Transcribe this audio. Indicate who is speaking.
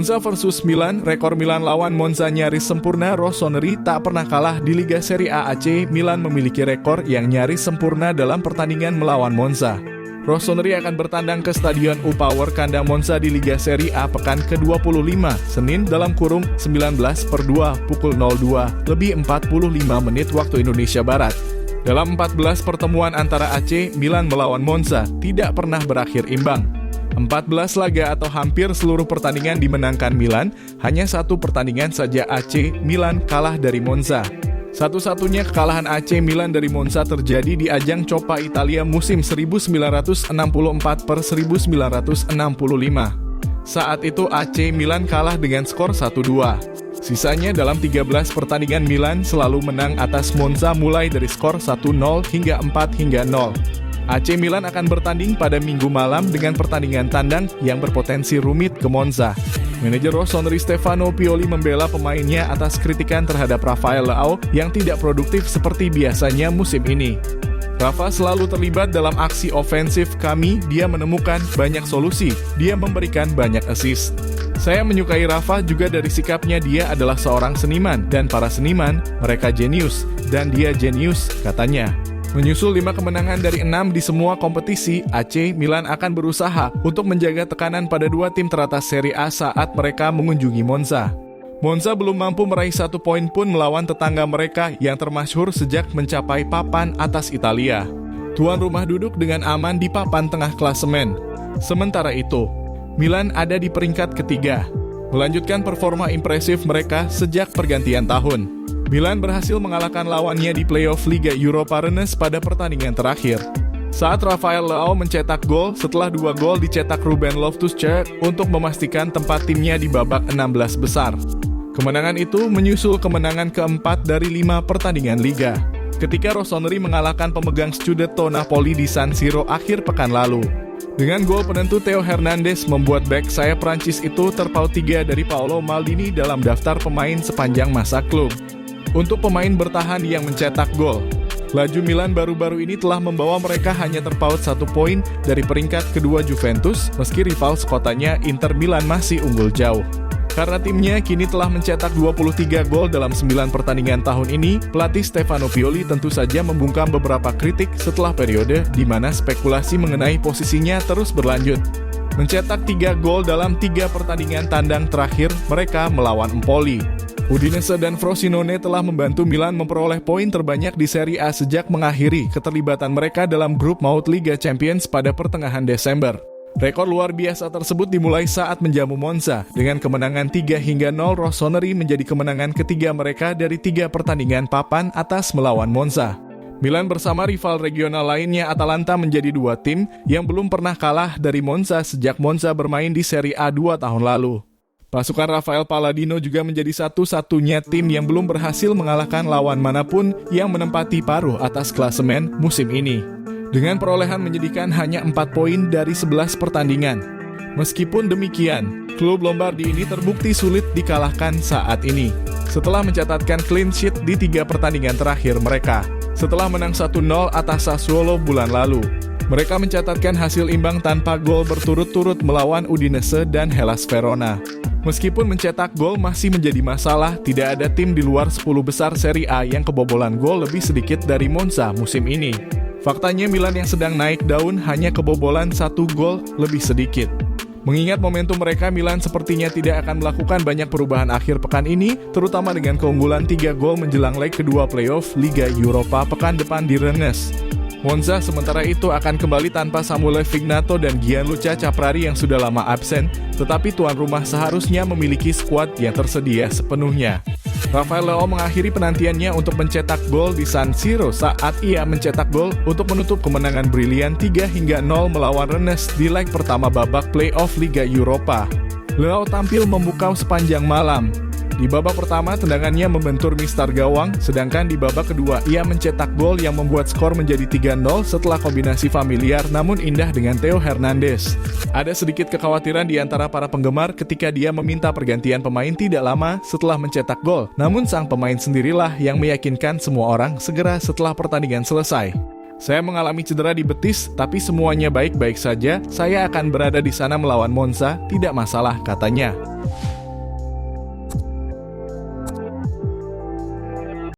Speaker 1: Monza versus Milan, rekor Milan lawan Monza nyaris sempurna. Rossoneri tak pernah kalah di Liga Serie A AC. Milan memiliki rekor yang nyaris sempurna dalam pertandingan melawan Monza. Rossoneri akan bertandang ke Stadion U-Power kandang Monza di Liga Serie A pekan ke-25, Senin dalam kurung 19/2 pukul 02:45 waktu Indonesia Barat. Dalam 14 pertemuan antara AC Milan melawan Monza, tidak pernah berakhir imbang. 14 laga atau hampir seluruh pertandingan dimenangkan Milan, hanya satu pertandingan saja AC Milan kalah dari Monza. Satu-satunya kekalahan AC Milan dari Monza terjadi di ajang Coppa Italia musim 1964-1965. Saat itu AC Milan kalah dengan skor 1-2. Sisanya dalam 13 pertandingan Milan selalu menang atas Monza mulai dari skor 1-0 hingga 4-0. AC Milan akan bertanding pada Minggu malam dengan pertandingan tandang yang berpotensi rumit ke Monza. Manajer Rossoneri Stefano Pioli membela pemainnya atas kritikan terhadap Rafael Leao yang tidak produktif seperti biasanya musim ini. Rafa selalu terlibat dalam aksi ofensif kami, dia menemukan banyak solusi, dia memberikan banyak assist. Saya menyukai Rafa juga dari sikapnya, dia adalah seorang seniman, dan para seniman, mereka jenius, dan dia jenius, katanya. Menyusul 5 kemenangan dari 6 di semua kompetisi, AC Milan akan berusaha untuk menjaga tekanan pada 2 tim teratas Serie A saat mereka mengunjungi Monza. Monza belum mampu meraih 1 poin pun melawan tetangga mereka yang termasyhur sejak mencapai papan atas Italia. Tuan rumah duduk dengan aman di papan tengah klasemen. Sementara itu, Milan ada di peringkat ketiga, melanjutkan performa impresif mereka sejak pergantian tahun. Milan berhasil mengalahkan lawannya di playoff Liga Europa Rennes pada pertandingan terakhir. Saat Rafael Leao mencetak gol setelah 2 gol dicetak Ruben Loftus-Cheek untuk memastikan tempat timnya di babak 16 besar. Kemenangan itu menyusul kemenangan keempat dari 5 pertandingan Liga, ketika Rossoneri mengalahkan pemegang Scudetto Napoli di San Siro akhir pekan lalu. Dengan gol penentu, Theo Hernandez membuat bek sayap Prancis itu terpaut 3 dari Paolo Maldini dalam daftar pemain sepanjang masa klub. Untuk pemain bertahan yang mencetak gol, laju Milan baru-baru ini telah membawa mereka hanya terpaut 1 poin dari peringkat kedua Juventus, meski rival sekotanya Inter Milan masih unggul jauh. Karena timnya kini telah mencetak 23 gol dalam 9 pertandingan tahun ini, pelatih Stefano Pioli tentu saja membungkam beberapa kritik setelah periode di mana spekulasi mengenai posisinya terus berlanjut. Mencetak 3 gol dalam 3 pertandingan tandang terakhir mereka melawan Empoli. Udinese dan Frosinone telah membantu Milan memperoleh poin terbanyak di Serie A sejak mengakhiri keterlibatan mereka dalam grup maut Liga Champions pada pertengahan Desember. Rekor luar biasa tersebut dimulai saat menjamu Monza. Dengan kemenangan 3-0, Rossoneri menjadi kemenangan ketiga mereka dari 3 pertandingan papan atas melawan Monza. Milan bersama rival regional lainnya Atalanta menjadi 2 tim yang belum pernah kalah dari Monza sejak Monza bermain di Serie A 2 tahun lalu. Pasukan Rafael Palladino juga menjadi satu-satunya tim yang belum berhasil mengalahkan lawan manapun yang menempati paruh atas klasemen musim ini. Dengan perolehan menyedihkan hanya 4 poin dari 11 pertandingan. Meskipun demikian, klub Lombardi ini terbukti sulit dikalahkan saat ini. Setelah mencatatkan clean sheet di 3 pertandingan terakhir mereka, setelah menang 1-0 atas Sassuolo bulan lalu, mereka mencatatkan hasil imbang tanpa gol berturut-turut melawan Udinese dan Hellas Verona. Meskipun mencetak gol masih menjadi masalah, tidak ada tim di luar 10 besar Serie A yang kebobolan gol lebih sedikit dari Monza musim ini. Faktanya Milan yang sedang naik daun hanya kebobolan 1 gol lebih sedikit. Mengingat momentum mereka, Milan sepertinya tidak akan melakukan banyak perubahan akhir pekan ini, terutama dengan keunggulan 3 gol menjelang leg kedua playoff Liga Europa pekan depan di Rennes. Monza sementara itu akan kembali tanpa Samuel Vignato dan Gianluca Caprari yang sudah lama absen, tetapi tuan rumah seharusnya memiliki skuad yang tersedia sepenuhnya. Rafael Leao mengakhiri penantiannya untuk mencetak gol di San Siro saat ia mencetak gol untuk menutup kemenangan brilian 3-0 melawan Rennes di leg pertama babak playoff Liga Europa. Leao tampil memukau sepanjang malam. Di babak pertama, tendangannya membentur mistar gawang, sedangkan di babak kedua, ia mencetak gol yang membuat skor menjadi 3-0 setelah kombinasi familiar namun indah dengan Theo Hernandez. Ada sedikit kekhawatiran di antara para penggemar ketika dia meminta pergantian pemain tidak lama setelah mencetak gol, namun sang pemain sendirilah yang meyakinkan semua orang segera setelah pertandingan selesai. Saya mengalami cedera di betis, tapi semuanya baik-baik saja, saya akan berada di sana melawan Monza, tidak masalah, katanya.